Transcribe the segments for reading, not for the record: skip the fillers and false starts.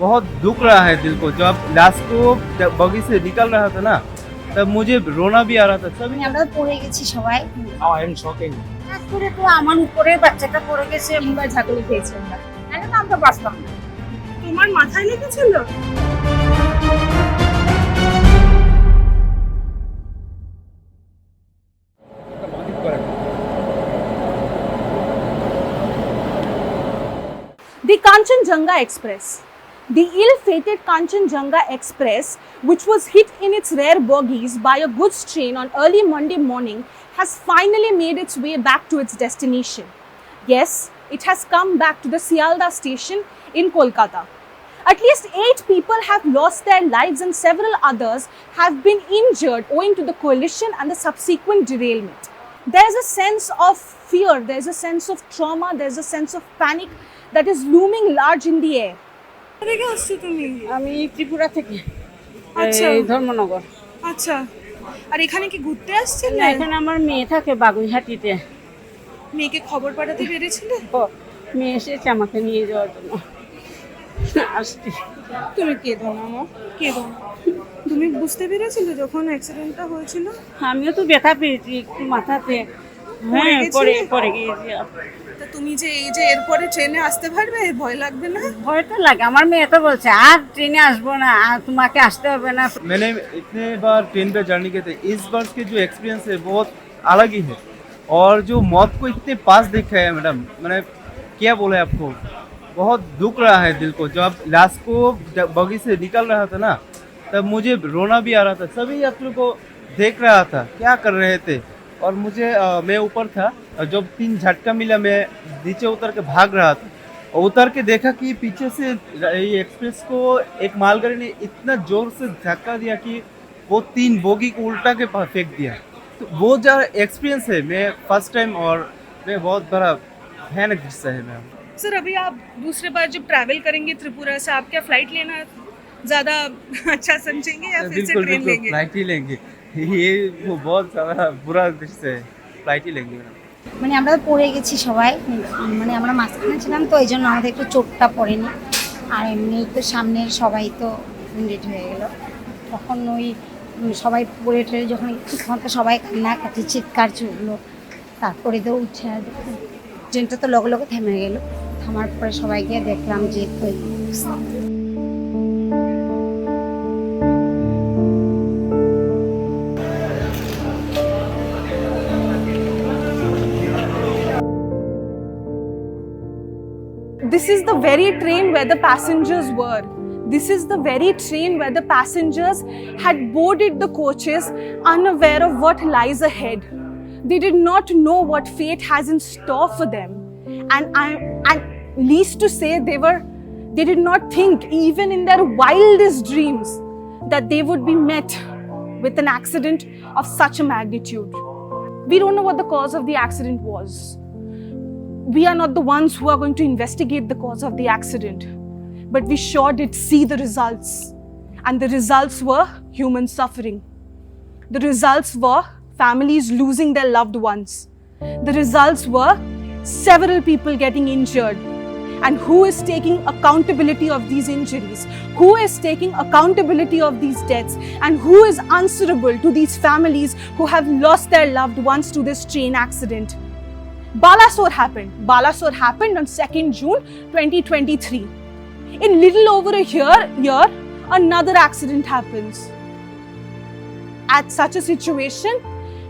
बहुत दुख रहा है दिल को। जब लाश को बगी से निकल रहा था ना, तब मुझे रोना भी आ रहा था। सभी আমরা পড়ে গেছি সবাই। I am shocking. তারপরে তো আমার উপরে বাচ্চাটা পড়ে গেছে, তিনবার ঝাঁকুনি খেয়েছি আমরা। তাহলে তো আমরা বাঁচতাম না। তোমার মাথায় লেগেছিল? The Kanchenjunga Express. The ill-fated Kanchenjunga Express, which was hit in its rear bogies by a goods train on early Monday morning, has finally made its way back to its destination. Yes, it has come back to the Sialda station in Kolkata. At least 8 people have lost their lives and several others have been injured owing to the collision and the subsequent derailment. There is a sense of fear, there is a sense of trauma, there is a sense of panic that is looming large in the air. কোথা থেকে আসছো তুমি? আমি ত্রিপুরা থেকে, আচ্ছা এই ধর্মনগর। আচ্ছা, আর এখানে কি ঘুরতে আসছেন? না, এখানে আমার মেয়ে থাকে বাগুইহাটিতে। মেয়েকে খবর পাঠাতে পেরেছিলে? মেয়ে এসেছে আমাকে নিয়ে যাওয়ার জন্য, আসছি। তুমি কেঁদো না মা, কেঁদো না। তুমি বুঝতে পেরেছিলে যখন অ্যাক্সিডেন্টটা হয়েছিল? আমিও তো ব্যথা পেয়েছি একটু মাথাতে। হ্যাঁ, পরে গিয়েছি। তা তুমি যে এই যে এরপরে ট্রেনে আসতে পারবে, ভয় লাগবে না? ভয় তো লাগে, আমার মেয়ে তো বলছে আর ট্রেনে আসবো না, আর তোমাকে আসতে হবে না। मैंने इतने बार ट्रेन पे जर्नी किए थे, इस बार के जो एक्सपीरियंस है बहुत अलग ही है। और जो मौत को इतने पास देखा है मैडम, मैंने क्या बोले आपको, बहुत दुख रहा है दिल को। जब लाश को बगी से निकल रहा था ना, तब मुझे रोना भी आ रहा था। सभी यात्रियों को देख रहा था क्या कर रहे थे। और मुझे मैं ऊपर था, और जब 3 झटका मिला, मैं नीचे उतर के भाग रहा था। और उतर के देखा कि पीछे से ये एक्सप्रेस को एक मालगाड़ी ने इतना जोर से धक्का दिया कि वो 3 बोगी को उल्टा के फेंक दिया। तो वो जो एक्सपीरियंस है, मैं फर्स्ट टाइम, और मैं बहुत बड़ा भयानक दृश्य है मैम। सर, अभी आप दूसरे बार जब ट्रैवल करेंगे त्रिपुरा से, आप क्या फ्लाइट लेना ज्यादा अच्छा समझेंगे या फिर से बिल्कुल ट्रेन बिल्कुल लेंगे? फ्लाइट ही लेंगे। ये वो बहुत ज़्यादा बुरा दृश्य है, फ्लाइट ही लेंगे मैम। মানে আমরা পড়ে গেছি সবাই, মানে আমরা মাঝখানে ছিলাম তো এই জন্য আমাদের একটু চোটটা পড়েনি। আর এমনি তো সামনের সবাই তো ইনজেক্ট হয়ে গেল। তখন ওই সবাই পড়ে টড়ে যখন তখন তো সবাই কান্নাকাটি চিৎকার চুগলো। তারপরে তো উঠে ট্রেনটা তো লগে লগে থেমে গেল। থামার পরে সবাই গিয়ে দেখলাম যে তো এই অবস্থা। This is the very train where the passengers were. This is the very train where the passengers had boarded the coaches unaware of what lies ahead. They did not know what fate has in store for them. And least to say, they did not think, even in their wildest dreams, that they would be met with an accident of such a magnitude. We don't know what the cause of the accident was. We are not the ones who are going to investigate the cause of the accident, but we sure did see the results. And the results were human suffering. The results were families losing their loved ones. The results were several people getting injured. And who is taking accountability of these injuries? Who is taking accountability of these deaths? And who is answerable to these families who have lost their loved ones to this train accident? Balasore happened. Balasore happened on 2nd June 2023. In little over a year, another accident happens. At such a situation,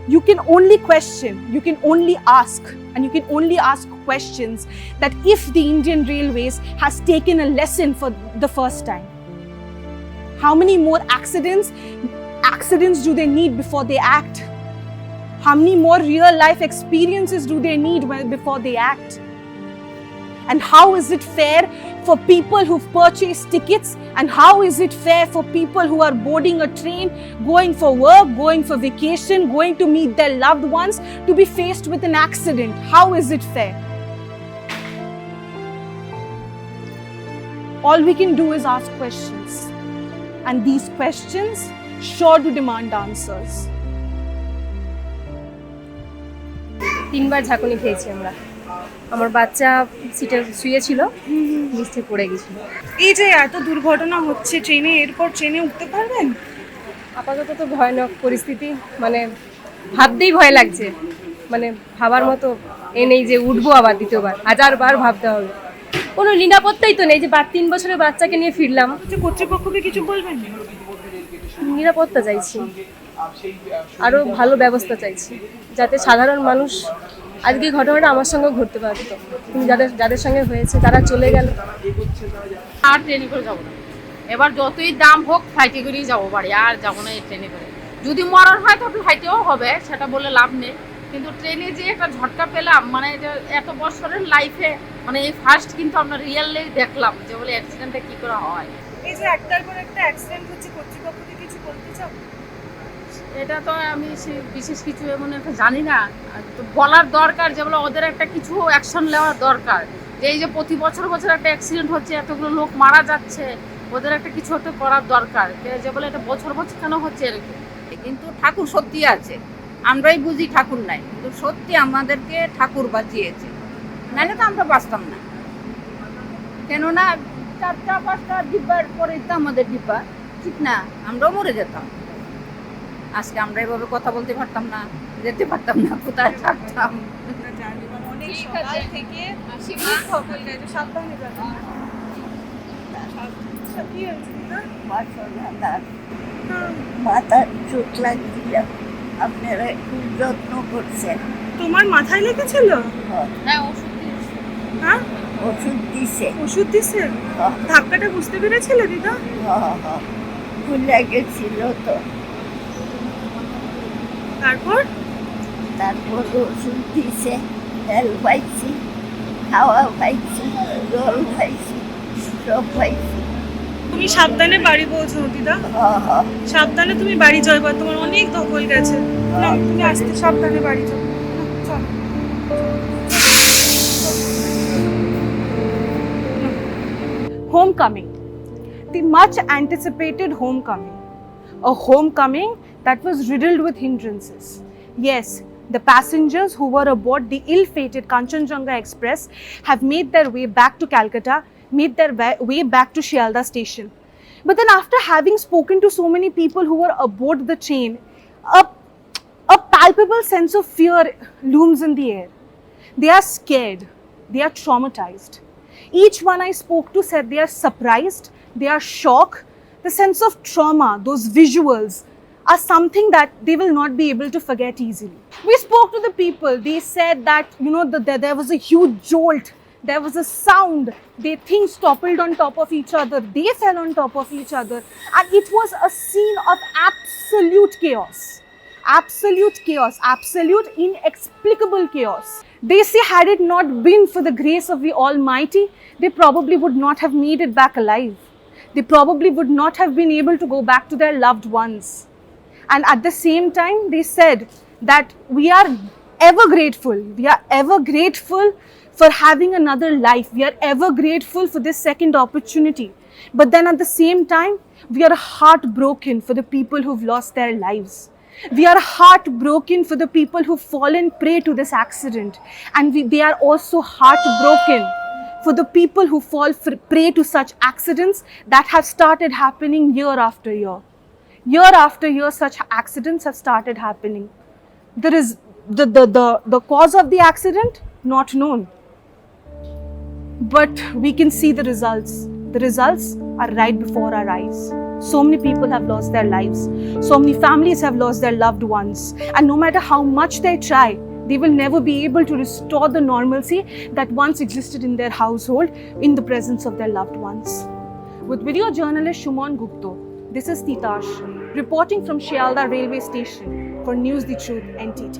you can only question, you can only ask, and you can only ask questions that if the Indian Railways has taken a lesson for the first time. How many more accidents do they need before they act? How many more real life experiences do they need before they act? And how is it fair for people who've purchased tickets? And how is it fair for people who are boarding a train, going for work, going for vacation, going to meet their loved ones, to be faced with an accident? How is it fair? All we can do is ask questions. And these questions sure do demand answers. 3বার ঝাঁকুনি খেয়েছি আমরা। আমার বাচ্চা সিটে শুয়েছিল, নিচে পড়ে গেছিল। এই যে এত দুর্ঘটনা হচ্ছে ট্রেনে, এরপর ট্রেনে উঠতে পারবেন? আপাতত তো ভয়ানক পরিস্থিতি, মানে ভাবতেই ভয় লাগছে, মানে ভাবার মতো এ নেই যে উঠবো আবার দ্বিতীয়বার, হাজারবার ভাবতে হবে। কোনো নিরাপত্তাই তো নেই যে 3 বছরের বাচ্চাকে নিয়ে ফিরলাম। যে কর্তৃপক্ষকে কিছু বলবেন? নিরাপত্তা চাইছি, আরও ভালো ব্যবস্থা চাইছি, যাতে সাধারণ মানুষ, আজকে এই ঘটনাটা আমার সঙ্গেও ঘটতে পারতো, কিন্তু যাদের সঙ্গে হয়েছে তারা চলে গেল। আর ট্রেনে করে যাবো না, এবার যতই দাম হোক ফ্লাইটে করেই যাবো বাড়ি, আর যাবো না এই ট্রেনে করে। যদি মরার হয় তো ফ্লাইটেও হবে, সেটা বলে লাভ নেই, কিন্তু ট্রেনে যে একটা ঝটকা পেলাম, মানে এটা এত বছরের লাইফে মানে এই ফার্স্ট কিন্তু আমরা রিয়েলি দেখলাম যে বলে অ্যাক্সিডেন্টটা কী করে হয়। এই যে একটার পর একটা অ্যাক্সিডেন্ট হচ্ছে, কর্তৃপক্ষকে কিছু বলতে চাও? এটা তো আমি বিশেষ কিছু এমন একটা জানি না, তো বলার দরকার যে বলে ওদের একটা কিছু অ্যাকশন নেওয়ার দরকার, যে এই যে প্রতি বছর একটা অ্যাক্সিডেন্ট হচ্ছে, এতগুলো লোক মারা যাচ্ছে, ওদের একটা কিছু হতে করার দরকার, যে বলে এটা বছর কেন হচ্ছে এরকম। কিন্তু ঠাকুর সত্যি আছে, আমরাই বুঝি ঠাকুর নাই, কিন্তু সত্যি আমাদেরকে ঠাকুর বাঁচিয়েছে, নাহলে তো আমরা বাঁচতাম না। কেননা 4টা-5টা ডিব্বার পরে তো আমাদের ডিব্বা, ঠিক না, আমরাও মরে যেতাম। আজকে আমরা এভাবে কথা বলতে পারতাম না, যেতে পারতাম না, কোথায় থাকতাম। অনেক সকাল থেকে সকল কাজে সাবধানে যাবেন। কি হয়েছে দিদা? মাথার চোট লাগছিল, আপনারা খুব যত্ন করছেন। তোমার মাথায় লেগেছিল? হ্যাঁ, ওষুধ দিয়েছি। হ্যাঁ, ওষুধ দিছে। ওষুধ দিছে? ধাক্কাটা বুঝতে পেরেছিলে দিদা? খুলে গেছিল তো, তারপর ওষুধ দিছে, তেল পাইছি, খাওয়া পাইছি, জল পাইছি, সব পাইছি। তুমি সাবধানে বাড়ি পৌঁছো দিদা, সাবধানে তুমি বাড়ি যাও, এবার তোমার অনেক ধকল গেছে। না, তুমি আস্তে সাবধানে বাড়ি যাও, চলো। Homecoming, the much anticipated homecoming. A homecoming that was riddled with hindrances. Yes, the passengers who were aboard the ill-fated Kanchenjunga Express have made their way back to Calcutta, made their way back to Shialda station. But then after having spoken to so many people who were aboard the train, a palpable sense of fear looms in the air. They are scared, they are traumatized. Each one I spoke to said they are surprised, they are shocked. The sense of trauma, those visuals, are something that they will not be able to forget easily. We spoke to the people, they said that, you know, there was a huge jolt, there was a sound, things toppled on top of each other, they fell on top of each other, and it was a scene of absolute chaos. Absolute chaos, absolute inexplicable chaos. They say had it not been for the grace of the Almighty, they probably would not have made it back alive. They probably would not have been able to go back to their loved ones. And at the same time, they said that we are ever grateful. We are ever grateful for having another life. We are ever grateful for this second opportunity. But then at the same time, we are heartbroken for the people who've lost their lives. We are heartbroken for the people who've fallen prey to this accident. And they are also heartbroken for the people who fall prey to such accidents that have started happening year after year. Year after year, such accidents have started happening. There is the cause of the accident not known, but we can see the results. The results are right before our eyes. So many people have lost their lives. So many families have lost their loved ones. And no matter how much they try, they will never be able to restore the normalcy that once existed in their household in the presence of their loved ones. With video journalist Shumon Gupta, this is Titash reporting from Shialda Railway Station for News the Truth NTT.